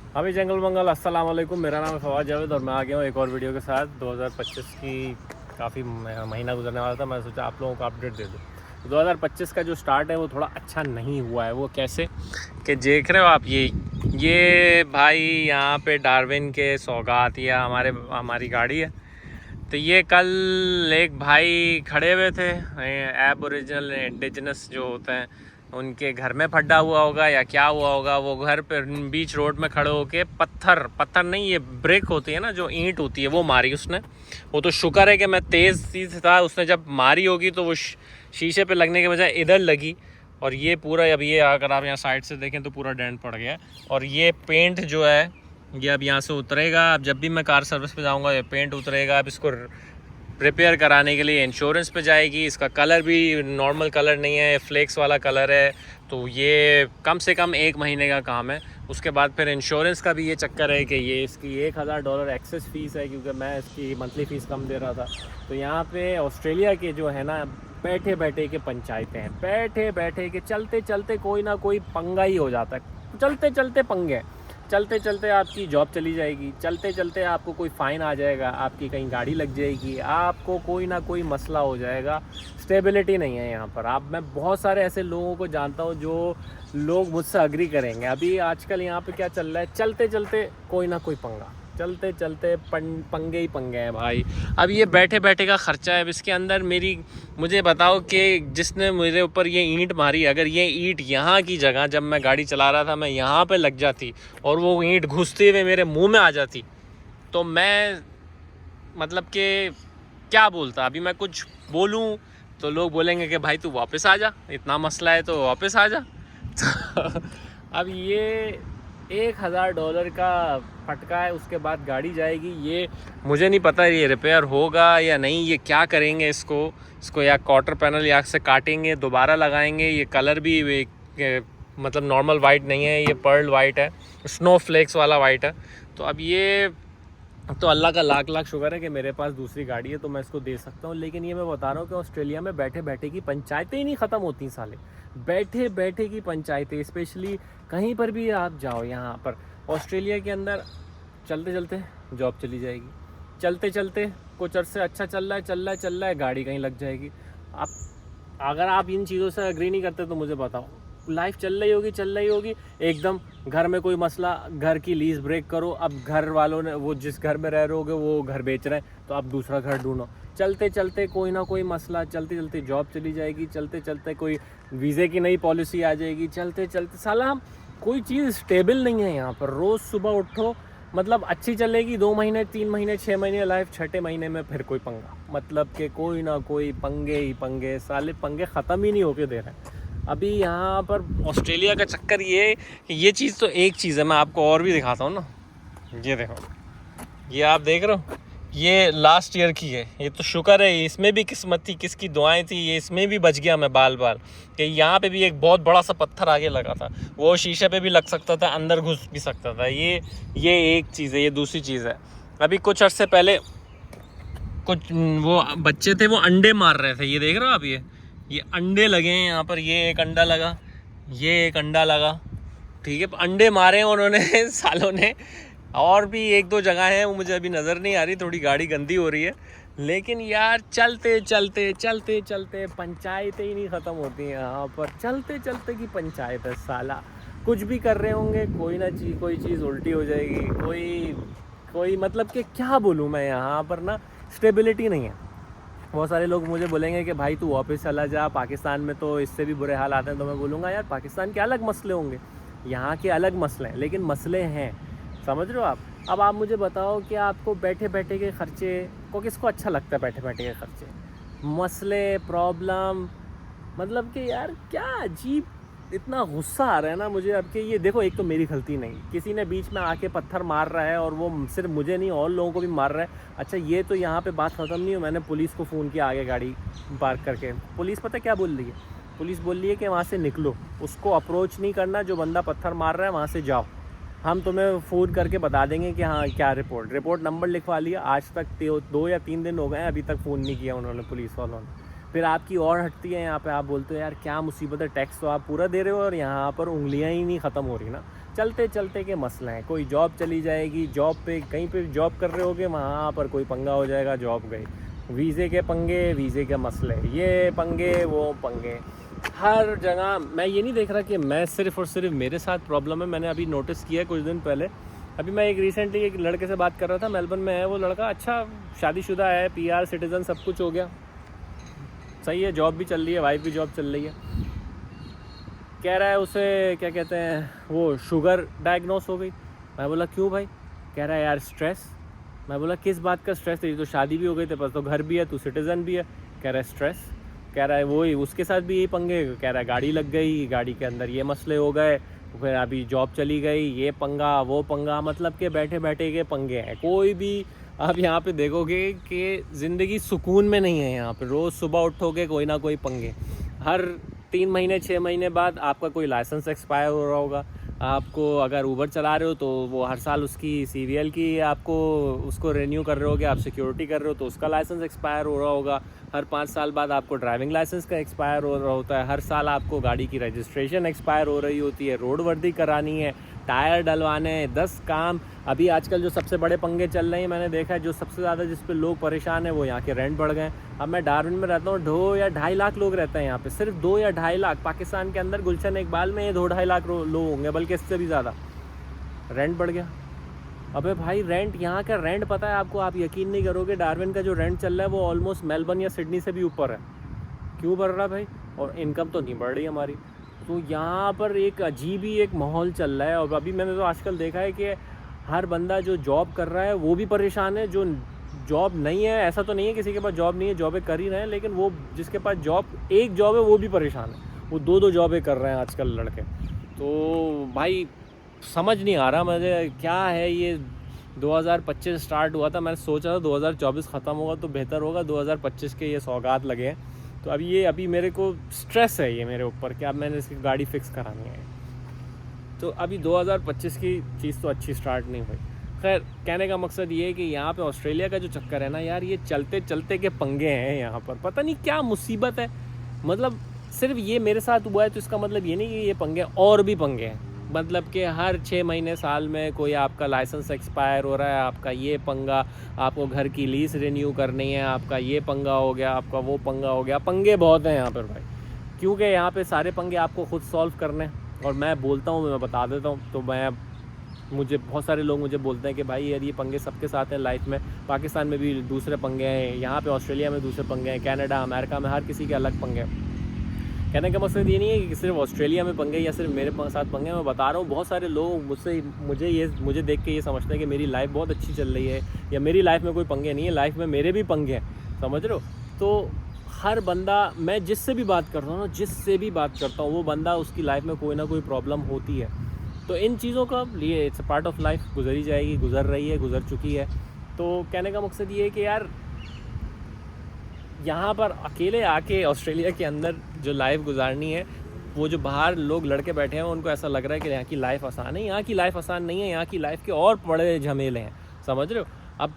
अभी जंगल मंगल अस्सलाम वालेकुम। मेरा नाम है फवाद जावेद और मैं आ गया हूँ एक और वीडियो के साथ। 2025 की काफ़ी महीना गुजरने वाला था, मैं सोचा आप लोगों को अपडेट दे दूँ। 2025 का जो स्टार्ट है वो थोड़ा अच्छा नहीं हुआ है। वो कैसे कि देख रहे हो आप, ये भाई यहाँ पे डार्विन के सौगात या हमारी गाड़ी है। तो ये कल एक भाई खड़े हुए थे, एबोरिजिनल इंडिजिनस जो होते हैं उनके घर में फड्डा हुआ होगा या क्या हुआ होगा। वो घर पे बीच रोड में खड़े होके पत्थर नहीं, ये ब्रेक होती है ना, जो ईंट होती है, वो मारी उसने। वो तो शुक्र है कि मैं तेज़ था, उसने जब मारी होगी तो वो शीशे पे लगने के बजाय इधर लगी। और ये पूरा, अब ये अगर आप यहाँ साइड से देखें तो पूरा डेंट पड़ गया। और ये पेंट जो है ये अब यहाँ से उतरेगा। अब जब भी मैं कार सर्विस पे जाऊँगा ये पेंट उतरेगा। अब इसको रिपेयर कराने के लिए इंश्योरेंस पे जाएगी। इसका कलर भी नॉर्मल कलर नहीं है, फ्लेक्स वाला कलर है। तो ये कम से कम 1 महीने का काम है। उसके बाद फिर इंश्योरेंस का भी ये चक्कर है कि ये इसकी $1000 एक्सेस फ़ीस है, क्योंकि मैं इसकी मंथली फ़ीस कम दे रहा था। तो यहाँ पे ऑस्ट्रेलिया के जो है ना, बैठे बैठे के पंचायतें हैं, बैठे बैठे के चलते चलते कोई ना कोई पंगा ही हो जाता है। चलते चलते पंगे, चलते चलते आपकी जॉब चली जाएगी, चलते चलते आपको कोई फ़ाइन आ जाएगा, आपकी कहीं गाड़ी लग जाएगी, आपको कोई ना कोई मसला हो जाएगा। स्टेबिलिटी नहीं है यहाँ पर। मैं बहुत सारे ऐसे लोगों को जानता हूँ जो लोग मुझसे अग्री करेंगे। अभी आजकल यहाँ पे क्या चल रहा है, चलते चलते कोई ना कोई पंगा, चलते चलते पंगे ही पंगे हैं भाई। अब ये बैठे बैठे का ख़र्चा है। अब इसके अंदर मुझे बताओ कि जिसने मेरे ऊपर ये ईंट मारी, अगर ये ईंट यहाँ की जगह जब मैं गाड़ी चला रहा था मैं यहाँ पे लग जाती और वो ईंट घुसते हुए मेरे मुंह में आ जाती, तो मैं मतलब कि क्या बोलता। अभी मैं कुछ बोलूँ तो लोग बोलेंगे कि भाई तू वापस आ जा, इतना मसला है तो वापस आ जा। तो अब ये $1000 का फटका है, उसके बाद गाड़ी जाएगी। ये मुझे नहीं पता ये रिपेयर होगा या नहीं, ये क्या करेंगे इसको या क्वार्टर पैनल या से काटेंगे, दोबारा लगाएंगे। ये कलर भी मतलब नॉर्मल वाइट नहीं है, ये पर्ल वाइट है, स्नो फ्लेक्स वाला वाइट है। तो अब ये तो अल्लाह का लाख लाख शुक्र है कि मेरे पास दूसरी गाड़ी है तो मैं इसको दे सकता हूँ। लेकिन ये मैं बता रहा हूँ कि ऑस्ट्रेलिया में बैठे बैठे की पंचायतें ही नहीं ख़त्म होती साले। बैठे बैठे की पंचायतें, स्पेशली कहीं पर भी आप जाओ यहाँ पर ऑस्ट्रेलिया के अंदर, चलते चलते जॉब चली जाएगी, चलते चलते कुछ अर्से अच्छा चल रहा है गाड़ी कहीं लग जाएगी। आप अगर आप इन चीज़ों से एग्री नहीं करते तो मुझे बताओ, लाइफ चल रही होगी एकदम। घर में कोई मसला, घर की लीज ब्रेक करो, अब घर वालों ने, वो जिस घर में रह रहे होगे वो घर बेच रहे हैं तो अब दूसरा घर ढूंढो। चलते चलते कोई ना कोई मसला, चलते चलते जॉब चली जाएगी, चलते चलते कोई वीज़े की नई पॉलिसी आ जाएगी, चलते चलते साला हम कोई चीज़ स्टेबल नहीं है यहाँ पर। रोज़ सुबह उठो, मतलब अच्छी चलेगी 2 महीने 3 महीने 6 महीने लाइफ, 6ठे महीने में फिर कोई पंगा। मतलब कि कोई ना कोई पंगे ही पंगे, साले पंगे ख़त्म ही नहीं होके दे रहे हैं। अभी यहाँ पर ऑस्ट्रेलिया का चक्कर ये चीज़ तो एक चीज़ है, मैं आपको और भी दिखाता हूँ ना। ये देखो, ये आप देख रहे हो, ये लास्ट ईयर की है। ये तो शुक्र है, इसमें भी किस्मत थी, किसकी दुआएं थी, ये इसमें भी बच गया मैं बाल कि यहाँ पे भी एक बहुत बड़ा सा पत्थर आगे लगा था, वो शीशे पे भी लग सकता था, अंदर घुस भी सकता था। ये एक चीज़ है। ये दूसरी चीज़ है, अभी कुछ अर्से पहले कुछ वो बच्चे थे, वो अंडे मार रहे थे। ये देख रहे हो आप, ये अंडे लगे हैं यहाँ पर। ये एक अंडा लगा, ये एक अंडा लगा, ठीक है, अंडे मारे हैं उन्होंने सालों ने। और भी 1-2 जगह हैं, वो मुझे अभी नज़र नहीं आ रही, थोड़ी गाड़ी गंदी हो रही है। लेकिन यार चलते चलते चलते चलते पंचायतें ही नहीं ख़त्म होती हैं यहाँ पर। चलते चलते की पंचायत है साला। कुछ भी कर रहे होंगे, कोई चीज़ उल्टी हो जाएगी, कोई मतलब कि क्या बोलूँ मैं, यहाँ पर ना स्टेबिलिटी नहीं है। बहुत सारे लोग मुझे बोलेंगे कि भाई तू वापस चला जा, पाकिस्तान में तो इससे भी बुरे हाल आते हैं। तो मैं बोलूँगा यार पाकिस्तान के अलग मसले होंगे, यहाँ के अलग मसले हैं, लेकिन मसले हैं, समझ रहे हो आप। अब आप मुझे बताओ कि आपको बैठे बैठे के ख़र्चे को किसको अच्छा लगता है? बैठे बैठे के ख़र्चे, मसले, प्रॉब्लम, मतलब कि यार क्या अजीब, इतना गुस्सा आ रहा है ना मुझे अब कि ये देखो, एक तो मेरी गलती नहीं, किसी ने बीच में आके पत्थर मार रहा है और वो सिर्फ मुझे नहीं और लोगों को भी मार रहा है। अच्छा ये तो यहाँ पे बात ख़त्म नहीं हुई, मैंने पुलिस को फ़ोन किया आगे गाड़ी पार्क करके। पुलिस पता क्या बोल रही है? पुलिस बोल रही है कि वहाँ से निकलो, उसको अप्रोच नहीं करना, जो बंदा पत्थर मार रहा है वहाँ से जाओ, हम तुम्हें फ़ोन करके बता देंगे कि हाँ क्या रिपोर्ट नंबर लिखवा लिया। आज तक 2 या 3 दिन हो गए हैं, अभी तक फ़ोन नहीं किया उन्होंने, पुलिस वालों ने। फिर आपकी और हटती है यहाँ पे, आप बोलते हो यार क्या मुसीबत है, टैक्स तो आप पूरा दे रहे हो और यहाँ पर उंगलियाँ ही नहीं ख़त्म हो रही ना। चलते चलते के मसले हैं। कोई जॉब चली जाएगी, जॉब पे कहीं पे जॉब कर रहे होगे, वहाँ पर कोई पंगा हो जाएगा, जॉब गई, वीज़े के पंगे, वीज़े के मसले, ये पंगे वो पंगे, हर जगह। मैं ये नहीं देख रहा कि मैं सिर्फ़ और सिर्फ मेरे साथ प्रॉब्लम है। मैंने अभी नोटिस किया है कुछ दिन पहले, अभी मैं रिसेंटली एक लड़के से बात कर रहा था, मेलबर्न में है वो लड़का, अच्छा शादीशुदा है, PR सिटीज़न, सब कुछ हो गया, सही है, जॉब भी चल रही है, वाइफ भी जॉब चल रही है। कह रहा है उसे क्या कहते हैं, वो शुगर डायग्नोस हो गई। मैं बोला क्यों भाई? कह रहा है यार स्ट्रेस। मैं बोला किस बात का स्ट्रेस? तेरी तो शादी भी हो गई, तेरे पास तो घर भी है, तू सिटीज़न भी है। कह रहा है स्ट्रेस। कह रहा है वही, उसके साथ भी यही पंगे। कह रहा है गाड़ी लग गई, गाड़ी के अंदर ये मसले हो गए, फिर अभी जॉब चली गई, ये पंगा वो पंगा, मतलब कि बैठे बैठे के पंगे हैं। कोई भी आप यहाँ पे देखोगे कि ज़िंदगी सुकून में नहीं है। यहाँ पे रोज़ सुबह उठोगे कोई ना कोई पंगे। हर 3 महीने 6 महीने बाद आपका कोई लाइसेंस एक्सपायर हो रहा होगा। आपको अगर ऊबर चला रहे हो तो वो हर साल उसकी CVL की आपको उसको रिन्यू कर रहे होगे। आप सिक्योरिटी कर रहे हो तो उसका लाइसेंस एक्सपायर हो रहा होगा। हर 5 साल बाद आपको ड्राइविंग लाइसेंस का एक्सपायर हो रहा होता है। हर साल आपको गाड़ी की रजिस्ट्रेशन एक्सपायर हो रही होती है, रोड वर्दी करानी है, टायर डलवाने हैं, 10 काम। अभी आजकल जो सबसे बड़े पंगे चल रहे हैं, मैंने देखा है जो सबसे ज़्यादा जिस पे लोग परेशान हैं वो यहाँ के रेंट बढ़ गए। अब मैं डार्विन में रहता हूँ, 2 या 2.5 लाख लोग रहते हैं यहाँ पे, सिर्फ 2 या 2.5 लाख। पाकिस्तान के अंदर गुलशन इकबाल में ये 2-2.5 लाख लोग होंगे, बल्कि इससे भी ज़्यादा। रेंट बढ़ गया। अबे भाई रेंट, यहाँ का रेंट पता है आपको, आप यकीन नहीं करोगे, डार्विन का जो रेंट चल रहा है वो ऑलमोस्ट मेलबर्न या सिडनी से भी ऊपर है। क्यों बढ़ रहा है भाई? और इनकम तो नहीं बढ़ रही हमारी। तो यहाँ पर एक अजीब ही एक माहौल चल रहा है। और अभी मैंने तो आजकल देखा है कि हर बंदा जो जॉब कर रहा है वो भी परेशान है, जो जॉब नहीं है, ऐसा तो नहीं है किसी के पास जॉब नहीं है, जॉबें कर ही रहे हैं, लेकिन वो जिसके पास एक जॉब है वो भी परेशान है। वो 2-2 जॉबें कर रहे हैं आजकल लड़के। तो भाई समझ नहीं आ रहा मुझे क्या है ये। 2025 स्टार्ट हुआ था, मैंने सोचा था 2024 ख़त्म होगा तो बेहतर होगा, 2025 के ये सौगात लगे हैं। तो अभी मेरे को स्ट्रेस है ये मेरे ऊपर कि अब मैंने इसकी गाड़ी फिक्स करानी है। तो अभी 2025 की चीज़ तो अच्छी स्टार्ट नहीं हुई। खैर, कहने का मकसद ये है कि यहाँ पे ऑस्ट्रेलिया का जो चक्कर है ना यार, ये चलते चलते के पंगे हैं यहाँ पर। पता नहीं क्या मुसीबत है। मतलब सिर्फ ये मेरे साथ हुआ है तो इसका मतलब ये नहीं कि ये पंगे, और भी पंगे हैं। मतलब कि हर 6 महीने साल में कोई आपका लाइसेंस एक्सपायर हो रहा है, आपका ये पंगा, आपको घर की लीज रिन्यू करनी है, आपका ये पंगा हो गया, आपका वो पंगा हो गया। पंगे बहुत हैं यहाँ पर भाई, क्योंकि यहाँ पे सारे पंगे आपको खुद सॉल्व करने हैं। और मैं बोलता हूँ, मैं बता देता हूँ, तो मुझे बहुत सारे लोग मुझे बोलते हैं कि भाई यार ये पंगे सबके साथ हैं लाइफ में। पाकिस्तान में भी दूसरे पंगे हैं, यहाँ पे ऑस्ट्रेलिया में दूसरे पंगे हैं, कनाडा अमेरिका में हर किसी के अलग पंगे हैं। कहने का मकसद ये नहीं है कि सिर्फ ऑस्ट्रेलिया में पंगे या सिर्फ मेरे साथ पंगे। मैं बता रहा हूँ बहुत सारे लोग मुझे देख के ये समझते हैं कि मेरी लाइफ बहुत अच्छी चल रही है या मेरी लाइफ में कोई पंगे नहीं है। लाइफ में मेरे भी पंगे हैं, समझ रहे हो। तो हर बंदा, मैं जिससे भी बात करता हूँ ना, जिससे भी बात करता हूँ, वो बंदा उसकी लाइफ में कोई ना कोई प्रॉब्लम होती है। तो इन चीज़ों का लिए it's a part of life, गुजरी जाएगी, गुजर रही है, गुजर चुकी है। तो कहने का मकसद ये है कि यार यहाँ पर अकेले आके ऑस्ट्रेलिया के अंदर जो लाइफ गुजारनी है, वो जो बाहर लोग लड़के बैठे हैं उनको ऐसा लग रहा है कि यहाँ की लाइफ आसान है। यहाँ की लाइफ आसान नहीं है, यहाँ की लाइफ के और बड़े झमेले हैं, समझ रहे हो। अब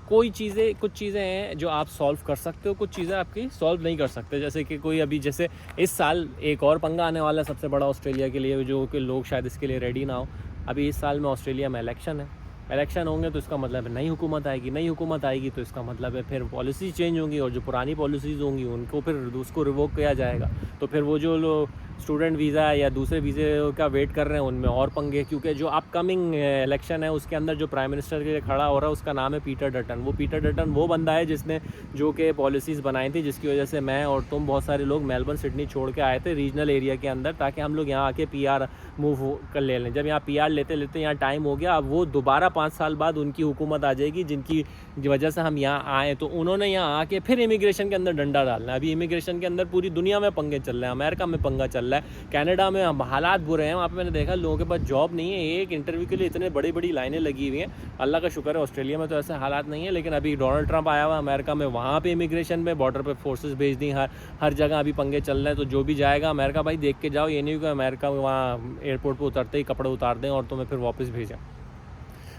कुछ चीज़ें हैं जो आप सॉल्व कर सकते हो, कुछ चीज़ें आपकी सॉल्व नहीं कर सकते। जैसे कि जैसे इस साल एक और पंगा आने वाला है सबसे बड़ा ऑस्ट्रेलिया के लिए, जो कि लोग शायद इसके लिए रेडी ना हो। अभी इस साल में ऑस्ट्रेलिया में इलेक्शन होंगे तो इसका मतलब है नई हुकूमत आएगी तो इसका मतलब है फिर पॉलिसी चेंज होंगी, और जो पुरानी पॉलिसीज़ होंगी उनको फिर उसको रिवोक किया जाएगा। तो फिर वो जो लोग स्टूडेंट वीज़ा या दूसरे वीज़े का वेट कर रहे हैं उनमें और पंगे, क्योंकि जो अपकमिंग इलेक्शन है उसके अंदर जो प्राइम मिनिस्टर के लिए खड़ा हो रहा है उसका नाम है पीटर डटन। वो पीटर डटन वो बंदा है जिसने जो कि पॉलिसीज़ बनाई थी, जिसकी वजह से मैं और तुम बहुत सारे लोग मेलबर्न सिडनी छोड़ के आए थे रीजनल एरिया के अंदर, ताकि हम लोग यहाँ आके PR मूव कर ले लें। जब यहाँ PR लेते यहाँ टाइम हो गया, अब वो दोबारा 5 साल बाद उनकी हुकूमत आ जाएगी जिनकी वजह से हम यहाँ आए। तो उन्होंने यहाँ आके फिर इमिग्रेशन के अंदर डंडा डालना है। अभी इमिग्रेशन के अंदर पूरी दुनिया में पंगे चल रहे हैं, अमेरिका में पंगा चल रहा है, कनाडा में हालात बुरे हैं। वहाँ पे मैंने देखा लोगों के पास जॉब नहीं है, एक इंटरव्यू के लिए इतने बड़ी लाइनें लगी हुई हैं। अल्लाह का शुक्र है ऑस्ट्रेलिया में तो ऐसे हालात नहीं है, लेकिन अभी डोनाल्ड ट्रंप आया हुआ अमेरिका में, वहाँ पे इमिग्रेशन में बॉर्डर पे फोर्सेस भेज दी, हर जगह अभी पंगे चल रहे हैं। तो जो भी जाएगा अमेरिका भाई देख के जाओ, ये नहीं कि अमेरिका में वहाँ एयरपोर्ट पर उतरते ही कपड़े उतार दें और तुम्हें फिर वापस भेजें।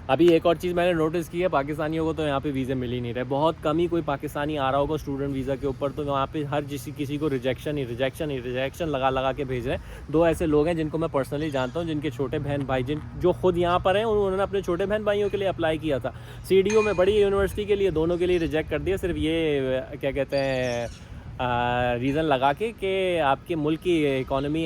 अभी एक और चीज़ मैंने नोटिस की है, पाकिस्तानियों को तो यहाँ पे वीज़े मिल ही नहीं रहे, बहुत कम ही कोई पाकिस्तानी आ रहा होगा स्टूडेंट वीज़ा के ऊपर, तो वहाँ पे हर किसी को रिजेक्शन लगा के भेज रहे हैं। 2 ऐसे लोग हैं जिनको मैं पर्सनली जानता हूँ, जिनके छोटे बहन भाई जो खुद यहाँ पर हैं, उन्होंने अपने छोटे बहन भाइयों के लिए अप्लाई किया था CDO में, बड़ी यूनिवर्सिटी के लिए, दोनों के लिए रिजेक्ट कर दिया, सिर्फ ये क्या कहते हैं रीज़न लगा के कि आपके मुल्क की इकोनॉमी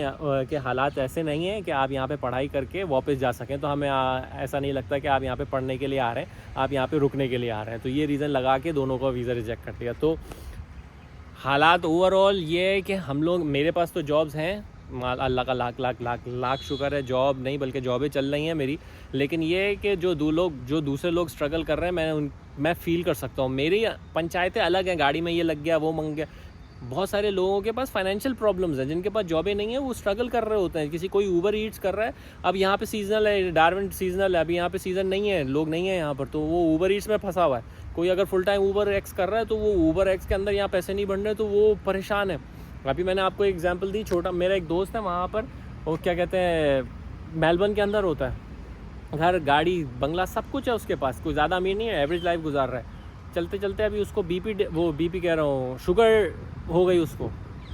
के हालात ऐसे नहीं हैं कि आप यहाँ पे पढ़ाई करके वापस जा सकें, तो हमें ऐसा नहीं लगता कि आप यहाँ पे पढ़ने के लिए आ रहे हैं, आप यहाँ पे रुकने के लिए आ रहे हैं। तो ये रीज़न लगा के दोनों को वीज़ा रिजेक्ट कर दिया। तो हालात ओवरऑल ये है कि हम लोग, मेरे पास तो जॉब्स हैं, अल्लाह का लाख लाख लाख लाख शुक्र है, जॉब नहीं बल्कि जॉबें चल रही हैं मेरी, लेकिन ये है कि जो दूसरे लोग स्ट्रगल कर रहे हैं, मैं फ़ील कर सकता हूँ। मेरी पंचायतें अलग हैं, गाड़ी में ये लग गया वो मंग गया, बहुत सारे लोगों के पास फाइनेंशियल प्रॉब्लम्स हैं, जिनके पास जॉबें नहीं है, वो स्ट्रगल कर रहे होते हैं। किसी कोई ऊबर ईट्स कर रहा है, अब यहाँ पे सीजनल है, डार्विन सीजनल है, अभी यहाँ पे सीज़न नहीं है, लोग नहीं है यहाँ पर, तो वो ऊबर ईट्स में फंसा हुआ है। कोई अगर फुल टाइम ऊबर एक्स कर रहा है, तो वो ऊबर एक्स के अंदर यहाँ पैसे नहीं बन रहे, तो वो परेशान है। अभी मैंने आपको एग्जाम्पल दी, छोटा मेरा एक दोस्त है वहाँ पर, वो क्या कहते हैं मेलबर्न के अंदर होता है, घर गाड़ी बंगला सब कुछ है उसके पास, कोई ज़्यादा अमीर नहीं है, एवरेज लाइफ गुजार रहा है। चलते चलते अभी उसको बीपी कह रहा हूँ, शुगर हो गई, उसको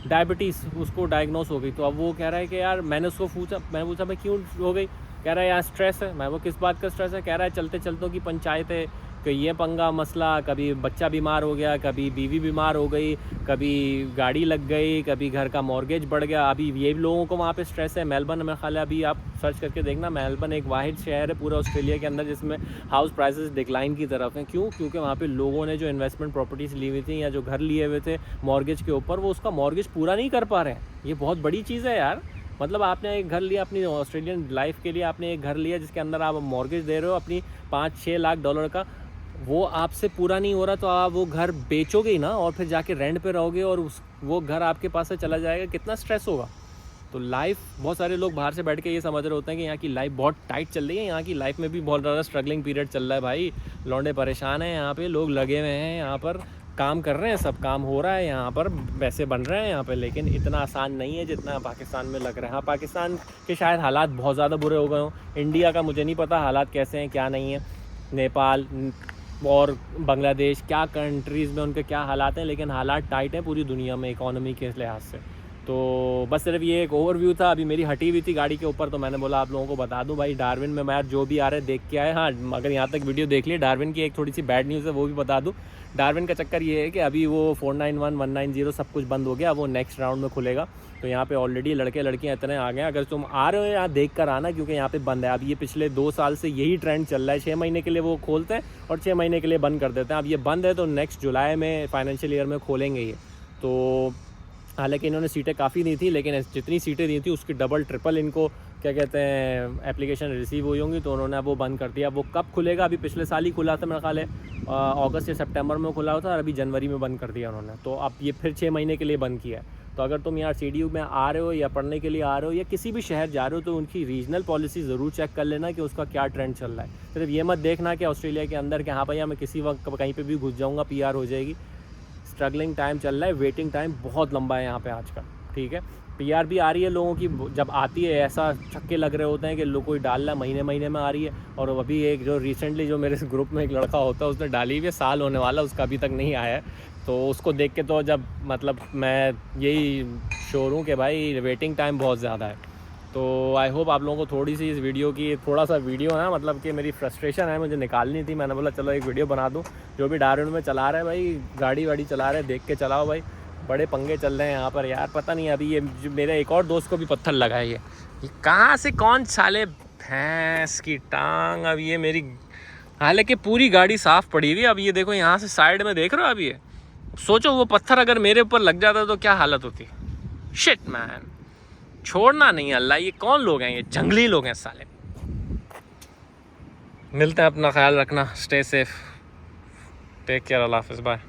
डायबिटीज़ उसको डायग्नोस हो गई। तो अब वो कह रहा है कि यार, मैंने पूछा मैं क्यों हो गई, कह रहा है यार स्ट्रेस है। मैं वो किस बात का स्ट्रेस है, कह रहा है चलते चलते की पंचायत है, कि ये पंगा मसला, कभी बच्चा बीमार हो गया, कभी बीवी बीमार हो गई, कभी गाड़ी लग गई, कभी घर का मॉर्गेज बढ़ गया। अभी ये लोगों को वहाँ पे स्ट्रेस है। मेलबर्न में ख्याल है, अभी आप सर्च करके देखना, मेलबर्न एक वाहिद शहर है पूरा ऑस्ट्रेलिया के अंदर जिसमें हाउस प्राइसेस डिक्लाइन की तरफ हैं। क्यों? क्योंकि वहाँ पे लोगों ने जो इन्वेस्टमेंट प्रॉपर्टीज़ ली हुई थी या जो घर लिए हुए थे मॉर्गेज के ऊपर, वो उसका मॉर्गेज पूरा नहीं कर पा रहे हैं। ये बहुत बड़ी चीज़ है यार। मतलब आपने एक घर लिया अपनी ऑस्ट्रेलियन लाइफ के लिए, आपने एक घर लिया जिसके अंदर आप मॉर्गेज दे रहे हो अपनी $5-6 लाख का, वो आपसे पूरा नहीं हो रहा, तो आप वो घर बेचोगे ही ना, और फिर जाके रेंट पे रहोगे और वो घर आपके पास से चला जाएगा, कितना स्ट्रेस होगा। तो लाइफ, बहुत सारे लोग बाहर से बैठ के ये समझ रहे होते हैं कि यहाँ की लाइफ बहुत टाइट चल रही है, यहाँ की लाइफ में भी बहुत ज़्यादा स्ट्रगलिंग पीरियड चल रहा है भाई। लौंडे परेशान हैं यहाँ पे, लोग लगे हुए हैं यहाँ पर, काम कर रहे हैं, सब काम हो रहा है यहाँ पर, पैसे बन रहे हैं यहाँ पे, लेकिन इतना आसान नहीं है जितना पाकिस्तान में लग रहा है। हाँ, पाकिस्तान के शायद हालात बहुत ज़्यादा बुरे हो गए हों, इंडिया का मुझे नहीं पता हालात कैसे हैं क्या नहीं है, नेपाल और बांग्लादेश क्या कंट्रीज़ में उनके क्या हालात हैं, लेकिन हालात टाइट हैं पूरी दुनिया में इकोनॉमी के लिहाज से। तो बस सिर्फ ये एक ओवरव्यू था। अभी मेरी हटी हुई थी गाड़ी के ऊपर, तो मैंने बोला आप लोगों को बता दूं भाई, डार्विन में मैं यार जो भी आ रहे देख के आए। हाँ, अगर यहाँ तक वीडियो देख ली, डार्विन की एक थोड़ी सी बैड न्यूज़ है वो भी बता दूं। डार्विन का चक्कर ये है कि अभी वो 491, 190 सब कुछ बंद हो गया, वो नेक्स्ट राउंड में खुलेगा। तो यहाँ पे ऑलरेडी लड़के लड़कियाँ इतने आ गए, अगर तुम आ रहे हो यहाँ देख कर आना, क्योंकि यहाँ पे बंद है। अब ये पिछले 2 साल से यही ट्रेंड चल रहा है, 6 महीने के लिए वो खोलते हैं और 6 महीने के लिए बंद कर देते हैं। अब ये बंद है तो नेक्स्ट जुलाई में फाइनेंशियल ईयर में खोलेंगे ये। तो हालांकि इन्होंने सीटें काफ़ी दी थी, लेकिन जितनी सीटें दी थी उसकी डबल ट्रिपल इनको क्या कहते हैं एप्लीकेशन रिसीव हुई होंगी, तो उन्होंने अब वो बंद कर दिया। वो कब खुलेगा? अभी पिछले साल ही खुला था मेरा ख्याल है, अगस्त या सितंबर में खुला था, और अभी जनवरी में बंद कर दिया उन्होंने। तो अब ये फिर 6 महीने के लिए बंद किया है। तो अगर तुम यहाँ CDU में आ रहे हो या पढ़ने के लिए आ रहे हो या किसी भी शहर जा रहे हो, तो उनकी रीजनल पॉलिसी ज़रूर चेक कर लेना कि उसका क्या ट्रेंड चल रहा है। सिर्फ ये मत देखना कि ऑस्ट्रेलिया के अंदर कि हाँ भैया मैं किसी वक्त कहीं पर भी घुस जाऊँगा, PR हो जाएगी। स्ट्रगलिंग टाइम चल रहा है, वेटिंग टाइम बहुत लंबा है यहाँ पे आजकल, ठीक है। PR भी आ रही है लोगों की, जब आती है ऐसा छक्के लग रहे होते हैं कि लोग कोई डाल रहा है, महीने महीने में आ रही है। और अभी एक जो रिसेंटली जो मेरे ग्रुप में एक लड़का होता है उसने डाली हुई है, साल होने वाला, उसका अभी तक नहीं आया है। तो उसको देख के तो जब मतलब मैं यही श्योर हूँ कि भाई वेटिंग टाइम बहुत ज़्यादा है। तो आई होप आप लोगों को थोड़ी सी इस वीडियो की थोड़ा सा वीडियो है, मतलब कि मेरी फ्रस्ट्रेशन है मुझे निकालनी थी। मैंने बोला चलो एक वीडियो बना दूँ। जो भी डार्विन में चला रहा है भाई, गाड़ी वाड़ी चला रहे हैं, देख के चलाओ भाई, बड़े पंगे चल रहे हैं यहाँ पर यार। पता नहीं अभी ये मेरे एक और दोस्त को भी पत्थर लगा है, ये कहाँ से कौन साले भैंस की टांग। अब ये मेरी, हालांकि पूरी गाड़ी साफ़ पड़ी हुई है। अब ये देखो यहाँ से साइड में देख रहे हो, अब ये सोचो वो पत्थर अगर मेरे ऊपर लग जाता तो क्या हालत होती। शिट मैन, छोड़ना नहीं अल्लाह। ये कौन लोग हैं? ये जंगली लोग हैं साले। मिलते हैं, अपना ख्याल रखना, स्टे सेफ, टेक केयर, अल्लाह हाफिज़, बाय।